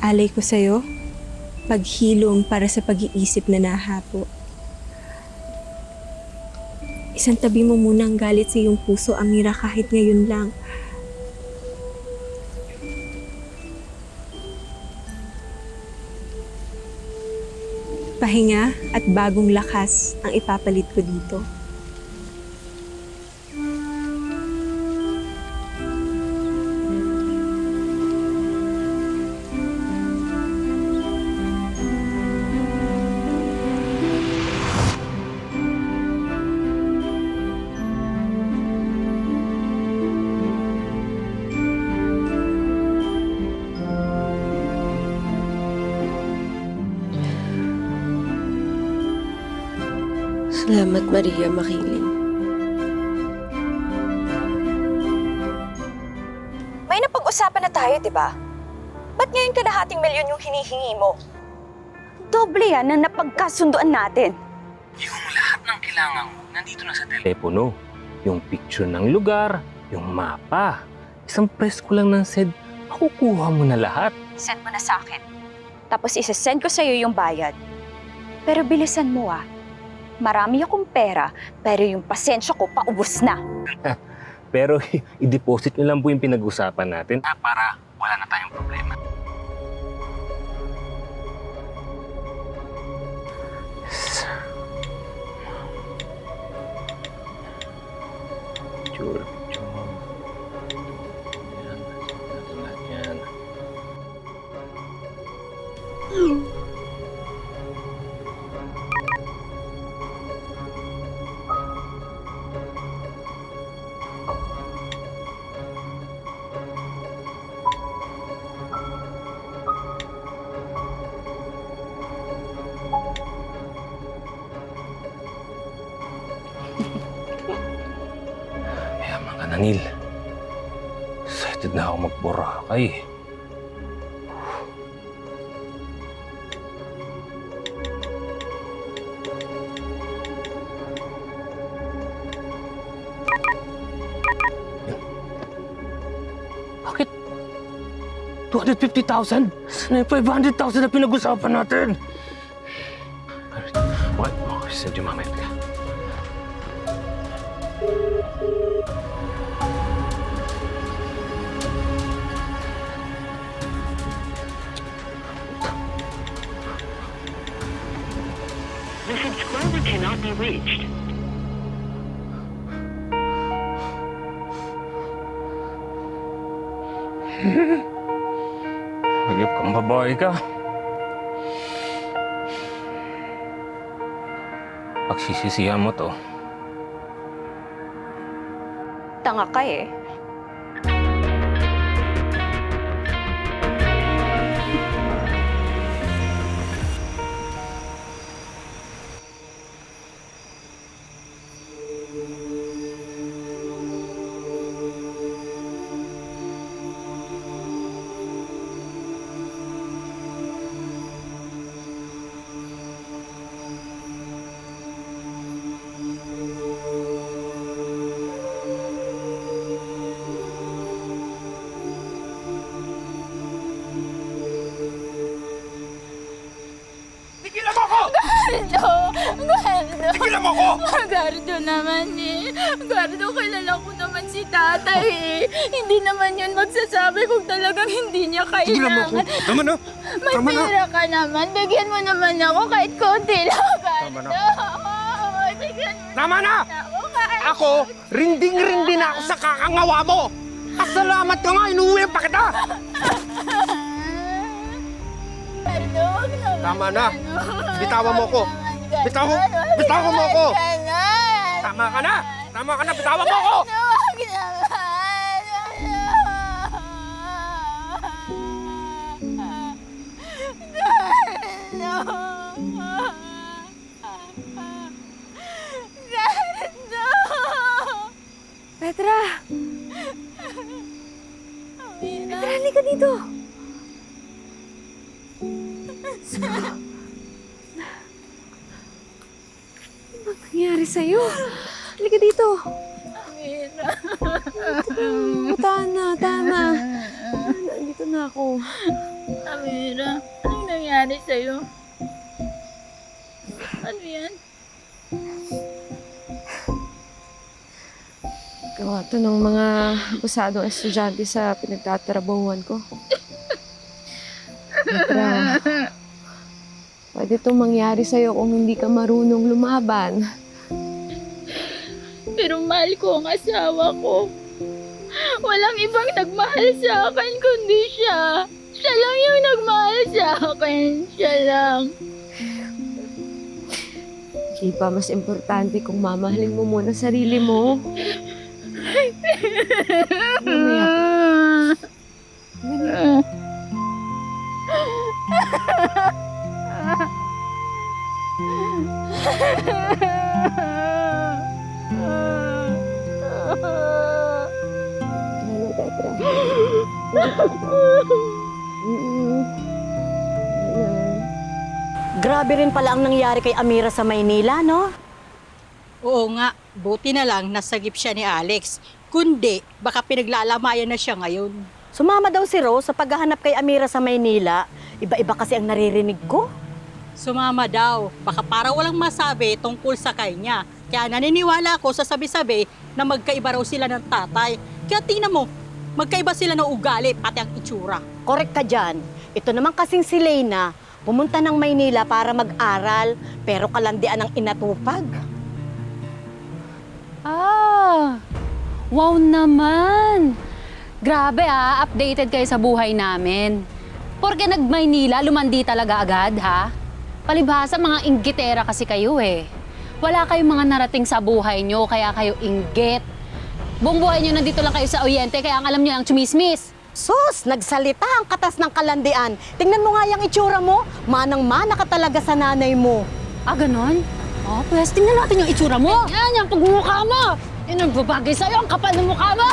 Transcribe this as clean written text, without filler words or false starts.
Alay ko sa'yo, paghilom para sa pag-iisip na nahapo. Isang tabi mo muna ang galit sa iyong puso, Amira, kahit ngayon lang. Pahinga at bagong lakas ang ipapalit ko dito. Salamat, Maria Makiling. May napag-usapan na tayo, di ba? Ba't ngayon kalahating milyon yung hinihingi mo? Doble yan na napagkasunduan natin. Yung lahat ng kailangan mo, nandito na sa telepono. Yung picture ng lugar, yung mapa. Isang press ko lang ng SED, makukuha mo na lahat. Send mo na sa akin. Tapos isasend ko sa'yo yung bayad. Pero bilisan mo Marami akong pera, pero yung pasensya ko paubos na. Pero i-deposit nyo lang po yung pinag-usapan natin para wala na tayong problema. Picture. Yan. Yaman ka na, Neil. Excited na ako mag-Boracay. Bakit? 250,000? Sana yung 500,000 na pinag-usapan natin. Okay, send yung mamaya. The subscriber cannot be reached. Hayop kang babae ka. Pagsisisihan mo to. Tanga ka Tigilan mo ko! Gardo! Tigilan mo ko! Gardo naman Gardo, kilala ko naman si tatay Hindi naman yun magsasabi kung talagang hindi niya Tigilan mo ko! kailangan. Tama na! May Tama na! pera ka naman. Bigyan mo naman ako kahit konti lang, Tama na. Gardo. Bigyan mo Tama na! ako kahit... Ako, rinding-rindi na ako sa kakangawa mo! Pasalamat ka nga, inuwi pa kita! Gardo, wag naman. Tama na. Ano? Bitawan mo ko. Gardo, Bitawan mo ko! wag naman. Tama ka na! Tama ka na! Bitawan mo ko! Wag naman. Petra! Petra, halika dito! Ano bang nangyari sa'yo? Halika dito! Tama na. Nandito na ako. Amira, anong nangyari sa'yo? Ano yan? Gawa to ng mga abusadong estudyante sa pinagtatrabahuan ko. Petra, pwede itong mangyari sa'yo kung hindi ka marunong lumaban. Pero mahal ko ang asawa ko. Walang ibang nagmahal sa akin kundi siya. Siya lang yung nagmahal sa akin. Siya lang. Hindi pa mas importante kung mamahalin mo muna sarili mo. Ano, Petra? Grabe rin pala ang nangyari kay Amira sa Maynila, no? Oo nga, buti na lang nasagip siya ni Alex. Kundi, baka pinaglalamayan na siya ngayon. Sumama daw si Rose sa paghahanap kay Amira sa Maynila. Iba-iba kasi ang naririnig ko. Sumama daw, baka para walang masabi tungkol sa kanya. Kaya naniniwala ako sa sabi-sabi na magkaiba raw sila ng tatay. Kaya tingnan mo, magkaiba sila ng ugali, pati ang itsura. Correct ka dyan. Ito naman kasing si Leyna, pumunta ng Maynila para mag-aral, pero kalandian ang inatupag. Ah, wow naman! Grabe updated kayo sa buhay namin. Porque nag-Maynila, lumandi talaga agad, ha? Palibhasa, mga inggitera kasi kayo eh. Wala kayong mga narating sa buhay nyo, kaya kayo inggit. Buong buhay nyo nandito lang kayo sa Oriente, kaya ang alam nyo lang chumismis. Sus, nagsalita ang katas ng kalandian. Tingnan mo nga yung itsura mo. Manang-mana ka talaga sa nanay mo. Ah, ganon? Oh, pwes, tingnan natin yung itsura mo. Yan, yung pagmumukha mo. Yan ang babagay sa'yo, ang kapal ng mukha mo.